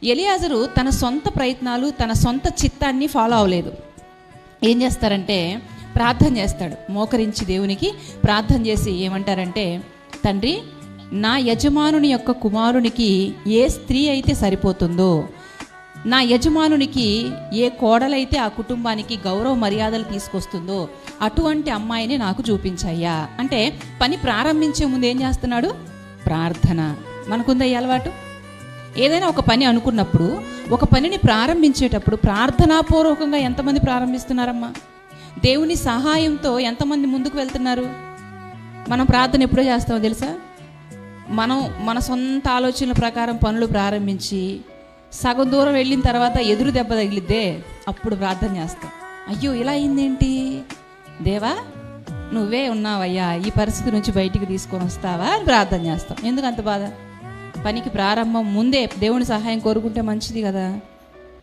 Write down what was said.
ఎలియాజరు తన సొంత ప్రయత్నాలు, తన సొంత చిత్తాన్ని ఫాలో అవ్వలేదు. ఏం చేస్తారంటే ప్రార్థన చేస్తాడు. మోకరించి దేవునికి ప్రార్థన చేసి ఏమంటారంటే, తండ్రి, నా యజమానుని యొక్క కుమారునికి ఏ స్త్రీ అయితే సరిపోతుందో, నా యజమానునికి ఏ కోడలైతే ఆ కుటుంబానికి గౌరవ మర్యాదలు తీసుకొస్తుందో అటువంటి అమ్మాయిని నాకు చూపించయ్యా అంటే, పని ప్రారంభించే ముందు ఏం చేస్తున్నాడు? ప్రార్థన. మనకుందా ఈ అలవాటు? ఏదైనా ఒక పని అనుకున్నప్పుడు, ఒక పనిని ప్రారంభించేటప్పుడు ప్రార్థనాపూర్వకంగా ఎంతమంది ప్రారంభిస్తున్నారమ్మా? దేవుని సహాయంతో ఎంతమంది ముందుకు వెళ్తున్నారు? మనం ప్రార్థన ఎప్పుడో చేస్తామో తెలుసా? మనం మన సొంత ఆలోచనల ప్రకారం పనులు ప్రారంభించి సగం దూరం వెళ్ళిన తర్వాత ఎదురు దెబ్బ తగిలిద్దే, అప్పుడు ప్రార్థన చేస్తాం. అయ్యో ఇలా అయిందేంటి దేవా, నువ్వే ఉన్నావయ్యా, ఈ పరిస్థితి నుంచి బయటికి తీసుకొని వస్తావా అని ప్రార్థన చేస్తాం. ఎందుకు అంత బాధ? పనికి ప్రారంభం ముందే దేవుని సహాయం కోరుకుంటే మంచిది కదా.